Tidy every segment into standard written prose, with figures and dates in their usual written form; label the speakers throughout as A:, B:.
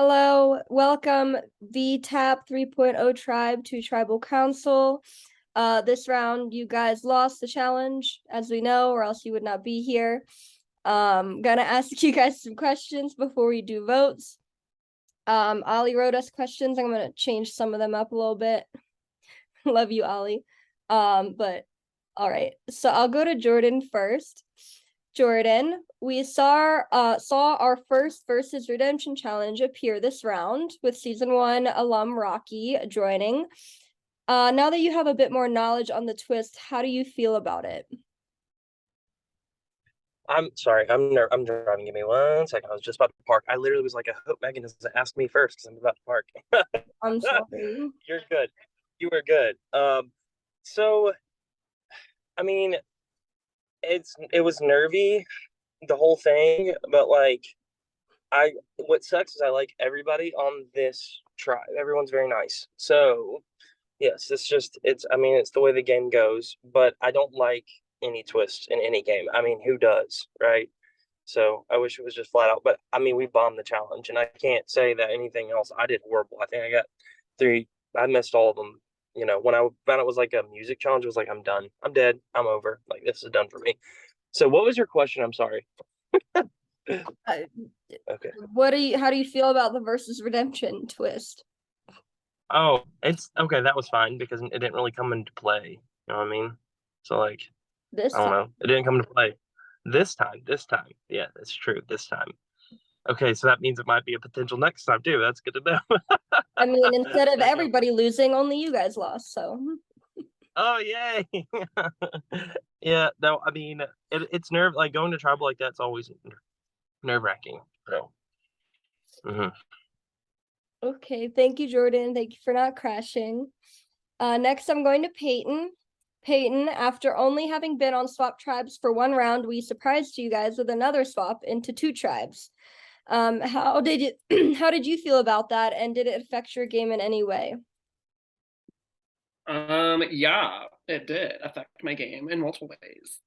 A: Hello, welcome VTAP 3.0 tribe to Tribal Council. This round, you guys lost the challenge, as we know, or else you would not be here. Gonna ask you guys some questions before we do votes. Ollie wrote us questions. I'm gonna change some of them up a little bit. Love you, Ollie. But all right, so I'll go to Jordan first. Jordan, we saw our first versus redemption challenge appear this round with season 1 alum Rocky joining. Now that you have a bit more knowledge on the twist, how do you feel about it?
B: I'm sorry. I'm driving. Give me 1 second. I was just about to park. I literally was like, I hope Megan doesn't ask me first because I'm about to park.
A: I'm sorry.
B: You're good. You were good. So I mean, it was nervy, the whole thing, but like what sucks is I like everybody on this tribe. Everyone's very nice. So yes, it's the way the game goes, but I don't like any twists in any game. I mean, who does, right? So I wish it was just flat out. But I mean, we bombed the challenge, and I can't say that anything else. I did horrible. I think I got three. I missed all of them. You know, when I found it was like a music challenge, I was like, I'm done. I'm dead. I'm over. Like this is done for me. So what was your question? I'm sorry.
A: Uh,
B: Okay.
A: how do you feel about the versus redemption twist?
B: Oh, it's okay. That was fine because it didn't really come into play. You know what I mean? So like,
A: This
B: I don't
A: time?
B: know. It didn't come into play this time. This time, yeah, that's true. This time. Okay, so that means it might be a potential next time too. That's good to know.
A: I mean, instead of
B: That helps.
A: everybody losing, only you guys lost, so.
B: Oh yay! Yeah, no, I mean it's nerve like going to tribal like that's always nerve wracking. So, mhm.
A: Okay, thank you, Jordan. Thank you for not crashing. Next, I'm going to Peyton. Peyton, after only having been on swap tribes for 1 round, we surprised you guys with another swap into 2 tribes. How did you how did you feel about that, and did it affect your game in any way?
C: Yeah, it did affect my game in multiple ways.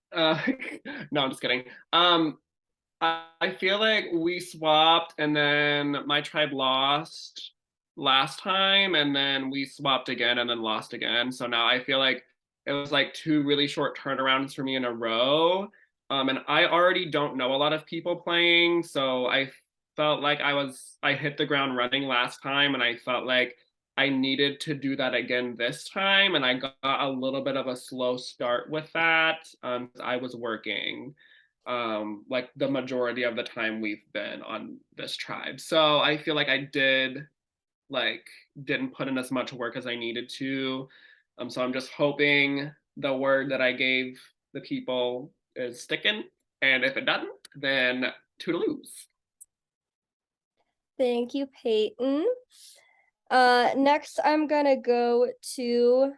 C: No, I'm just kidding. I feel like we swapped and then my tribe lost last time and then we swapped again and then lost again. So now I feel like it was like 2 really short turnarounds for me in a row. And I already don't know a lot of people playing, so I felt like I hit the ground running last time and I felt like I needed to do that again this time, and I got a little bit of a slow start with that. I was working like the majority of the time we've been on this tribe. So I feel like I like didn't put in as much work as I needed to. So I'm just hoping the word that I gave the people is sticking. And if it doesn't, then toodaloos.
A: Thank you, Peyton. Next I'm gonna go to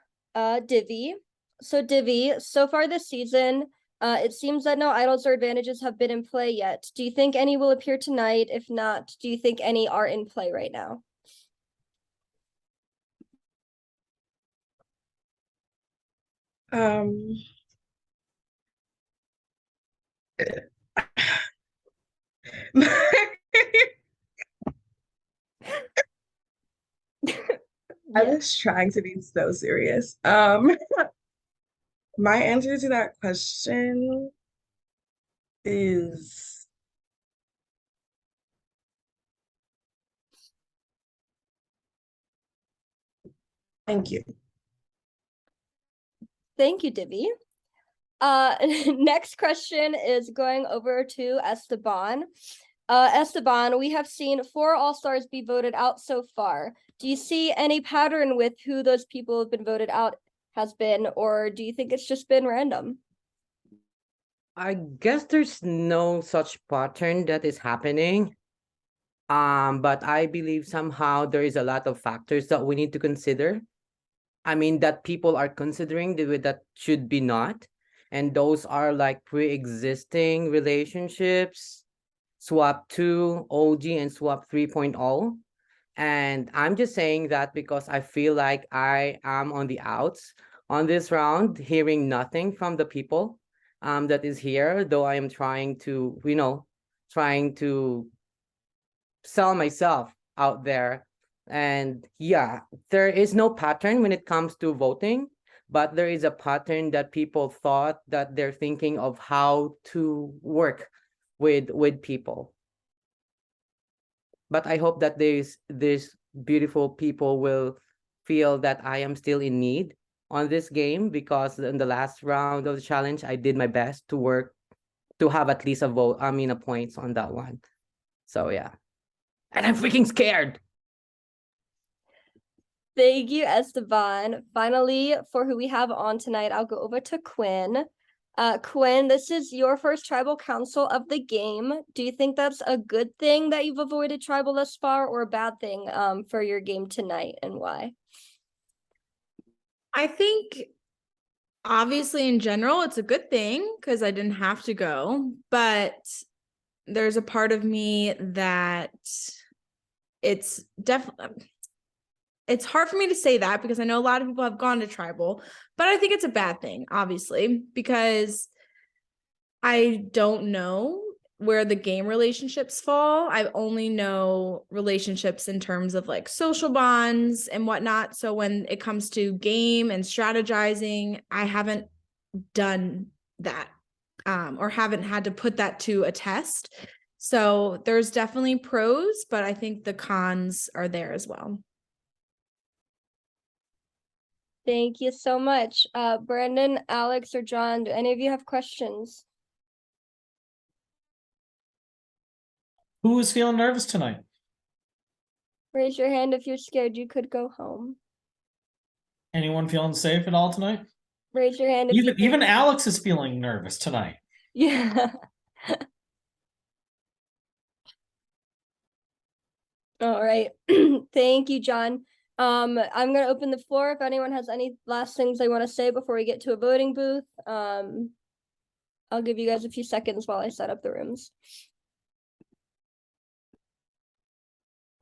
A: Divi. So Divi, so far this season, it seems that no idols or advantages have been in play yet. Do you think any will appear tonight? If not, do you think any are in play right now?
D: Um, I
A: Yeah.
D: was trying to be so serious. My answer to that question is thank you.
A: Thank you, Divi. Next question is going over to Esteban. Esteban, we have seen 4 All-Stars be voted out so far. Do you see any pattern with who those people have been voted out has been, or do you think it's just been random?
E: I guess there's no such pattern that is happening. But I believe somehow there is a lot of factors that we need to consider. I mean, that people are considering that should be not. And those are like pre-existing relationships, swap 2, OG, and swap 3.0. And I'm just saying that because I feel like I am on the outs on this round, hearing nothing from the people that is here, though I am trying to, trying to sell myself out there. And yeah, there is no pattern when it comes to voting, but there is a pattern that people thought that they're thinking of how to work with people. But I hope that these beautiful people will feel that I am still in need on this game, because in the last round of the challenge, I did my best to work to have at least a vote, I mean, a points on that one. So yeah. And I'm freaking scared.
A: Thank you, Esteban. Finally, for who we have on tonight, I'll go over to Quinn. Quinn, this is your first tribal council of the game. Do you think that's a good thing that you've avoided tribal thus far, or a bad thing for your game tonight, and why?
F: I think obviously in general it's a good thing because I didn't have to go, but there's a part of me that it's definitely, it's hard for me to say that because I know a lot of people have gone to tribal, but I think it's a bad thing, obviously, because I don't know where the game relationships fall. I only know relationships in terms of like social bonds and whatnot. So when it comes to game and strategizing, I haven't done that or haven't had to put that to a test. So there's definitely pros, but I think the cons are there as well.
A: Thank you so much. Brandon, Alex, or John, do any of you have questions?
G: Who is feeling nervous tonight?
A: Raise your hand if you're scared you could go home.
G: Anyone feeling safe at all tonight?
A: Raise your hand if you
G: Even Alex is feeling nervous tonight.
A: Yeah. All right. Thank you, John. I'm gonna open the floor if anyone has any last things they want to say before we get to a voting booth. I'll give you guys a few seconds while I set up the rooms.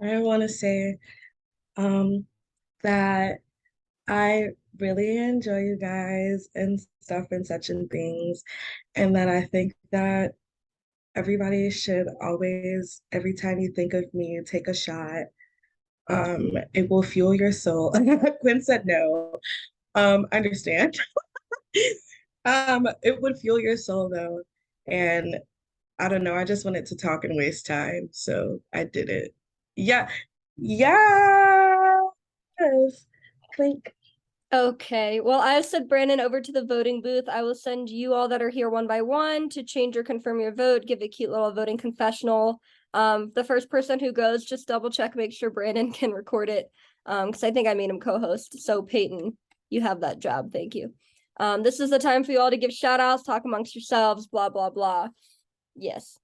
D: I want to say that I really enjoy you guys and stuff and such and things, and that I think that everybody should always, every time you think of me, take a shot. It will fuel your soul. Quinn said no. I understand. It would fuel your soul though, and I don't know. I just wanted to talk and waste time, so I did it. Yeah, yes. Clink.
A: Okay, well, I said Brandon over to the voting booth. I will send you all that are here one by one to change or confirm your vote, give a cute little voting confessional. The first person who goes, just double check, make sure Brandon can record it. Because I think I made him co-host. So Peyton, you have that job. Thank you. This is the time for you all to give shout outs, talk amongst yourselves, blah, blah, blah. Yes.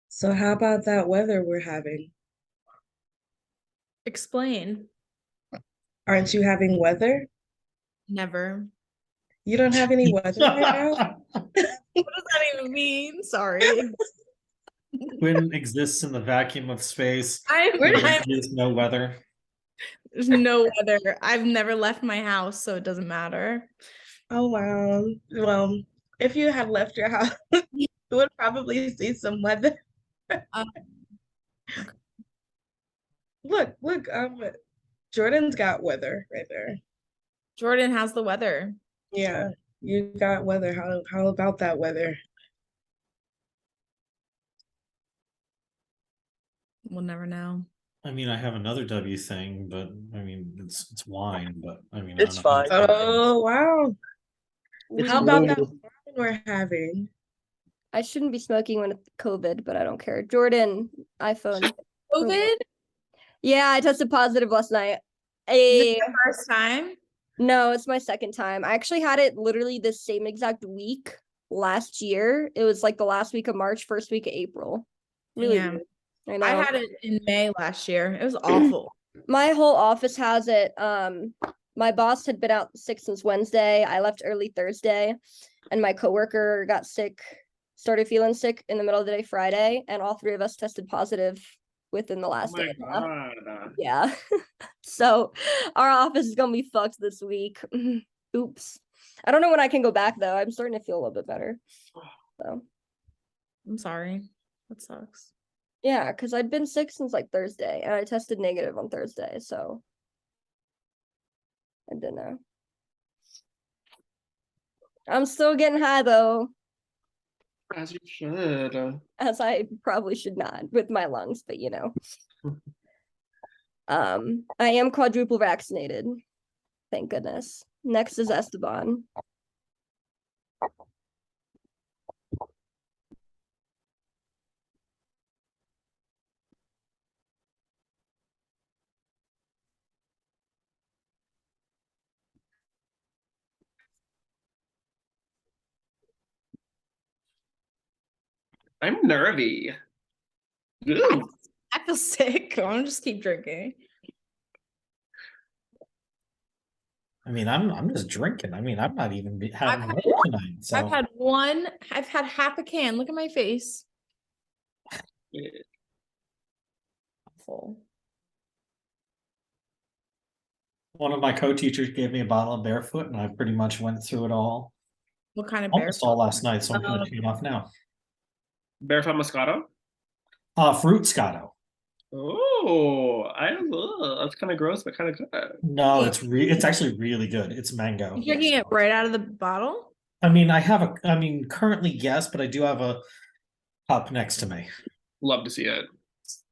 D: So how about that weather we're having?
F: Explain.
D: Aren't you having weather?
F: Never.
D: You don't have any weather right now?
F: What does that even mean? Sorry.
G: Quinn exists in the vacuum of space.
F: I'm
G: There's no weather.
F: There's no weather. I've never left my house, so it doesn't matter.
D: Oh wow. Well, if you had left your house, you would probably see some weather.
F: Um,
D: Look, Jordan's got weather right there.
F: Jordan has the weather.
D: Yeah, you got weather. How about that weather?
F: We'll never know.
G: I mean, I have another W thing, but I mean, it's wine, but I mean,
B: It's
G: I don't know.
B: fine.
D: Oh wow.
A: We-
D: How about that wine we're having?
A: I shouldn't be smoking when it's COVID, but I don't care. Jordan, iPhone.
F: COVID?
A: Yeah, I tested positive last night.
F: Is it
A: Hey,
F: your first time?
A: no, it's my second time. I actually had it literally the same exact week last year. It was like the last week of March, first week of April. Really
F: Yeah.
A: weird. I
F: I
A: know.
F: had it in May last year. It was awful.
A: My whole office has it. My boss had been out sick since Wednesday. I left early Thursday, and my coworker got sick, started feeling sick in the middle of the day Friday, and all three of us tested positive within the last day. and a half. Yeah. So our office is gonna be fucked this week. Oops. I don't know when I can go back though. I'm starting to feel a little bit better. So
F: I'm sorry. That sucks.
A: Yeah, because I'd been sick since like Thursday, and I tested negative on Thursday, so I don't know. I'm still getting high though,
C: As you should.
A: as I probably should not with my lungs, but you know. I am quadruple vaccinated. Thank goodness. Next is Esteban.
C: I'm nervy. Ooh.
F: I feel sick. I'm just keep drinking.
G: I mean, I'm just drinking. I mean, I'm not even having
F: had
G: milk tonight. So
F: I've had half a can. Look at my face. Full.
G: one of my co-teachers gave me a bottle of Barefoot, and I pretty much went through it all
F: What kind of bear?
G: almost all last night. So I'm finishing it off now.
C: Barefoot Moscato?
G: Fruit Scotto.
C: Oh, that's kind of gross, but kind of good.
G: No, it's actually really good. It's mango.
F: You drinking it right out of the bottle?
G: I mean, currently yes, but I do have a cup next to me.
C: Love to see it.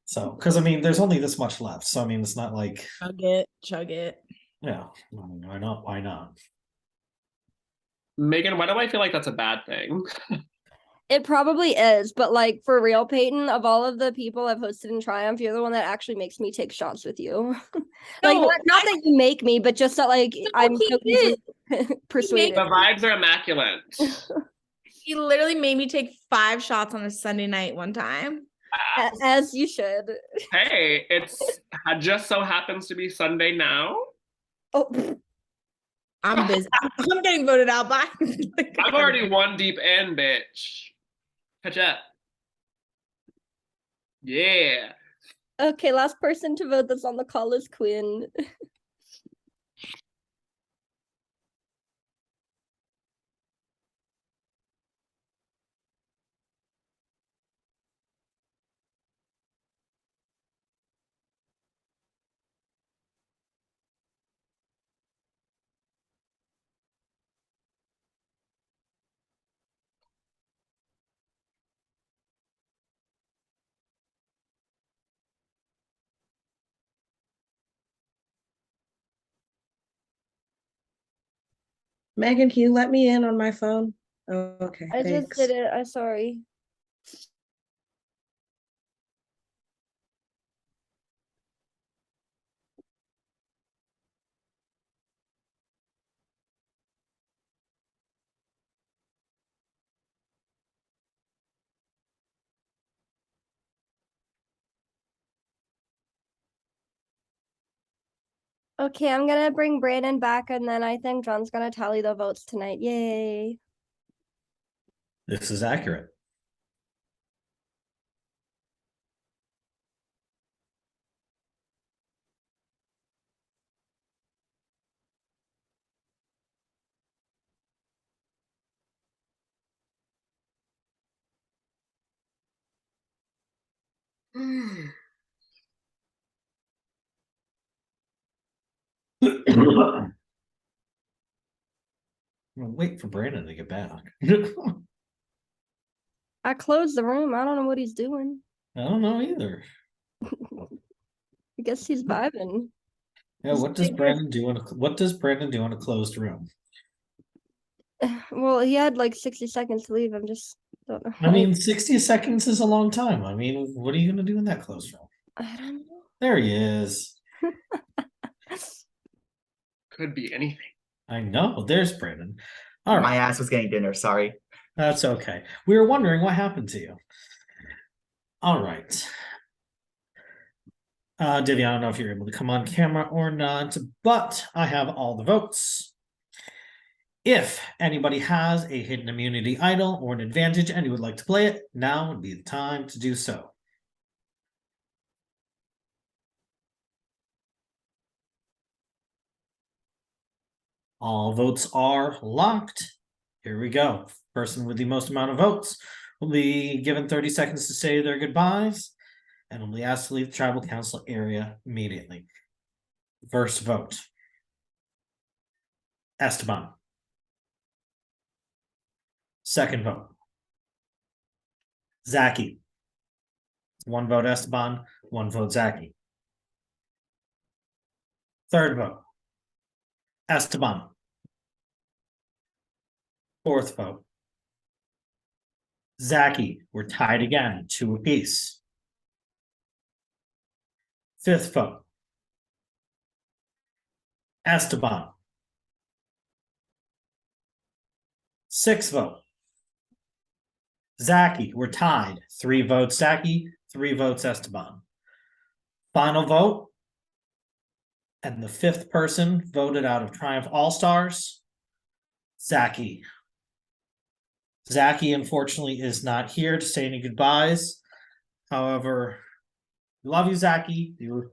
G: So, because I mean, there's only this much left. So I mean, it's not like,
F: Chug it.
G: yeah, I mean, why not? Why not?
C: Megan, why do I feel like that's a bad thing?
A: It probably is, but like for real, Peyton, of all of the people I've hosted in Triumph, you're the one that actually makes me take shots with you. Like
F: No,
A: not that you make me, but just that like I'm
F: he
A: so
F: did.
A: easily persuaded.
C: The vibes are immaculate.
F: He literally made me take 5 shots on a Sunday night one time.
A: As you should.
C: Hey, it just so happens to be Sunday now.
A: Oh,
F: I'm busy. I'm getting voted out by.
C: I'm already one deep in, bitch. Catch up. Yeah.
A: okay, last person to vote that's on the call is Quinn.
D: Megan, can you let me in on my phone? Oh, okay,
A: I just
D: thanks.
A: did it. I'm sorry. Okay, I'm gonna bring Brandon back, and then I think John's gonna tally the votes tonight. Yay.
G: This is accurate. Wait for Brandon to get back.
A: I closed the room. I don't know what he's doing.
G: I don't know either.
A: I guess he's vibing.
G: Yeah, what does Brandon do in a closed room?
A: Well, he had like 60 seconds to leave. I'm just don't know.
G: I mean, 60 seconds is a long time. I mean, what are you gonna do in that closed room?
A: I don't know.
G: There he is.
C: Could be anything.
G: I know. There's Brandon. All right.
H: My ass was getting dinner, sorry.
G: That's okay. We were wondering what happened to you. All right. Divya, I don't know if you're able to come on camera or not, but I have all the votes. If anybody has a hidden immunity idol or an advantage and you would like to play it, now would be the time to do so. All votes are locked. Here we go. Person with the most amount of votes will be given 30 seconds to say their goodbyes and will be asked to leave the tribal council area immediately. First vote. Esteban. Second vote. Zaki. 1 vote Esteban, 1 vote Zaki. Third vote. Esteban. Fourth vote. Zaki. We're tied again, 2 apiece. Fifth vote. Esteban. Sixth vote. Zaki. We're tied. 3 votes Zaki, 3 votes Esteban. Final vote. And the 5th person voted out of Triumph All-Stars, Zaki. Zaki, unfortunately, is not here to say any goodbyes. However, we love you, Zaki. You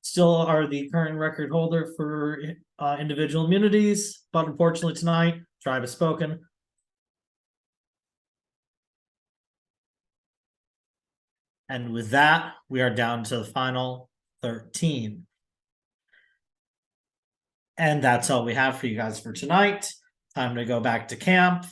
G: still are the current record holder for individual immunities, but unfortunately tonight, Tribe has spoken. And with that, we are down to the final 13. And that's all we have for you guys for tonight. Time to go back to camp.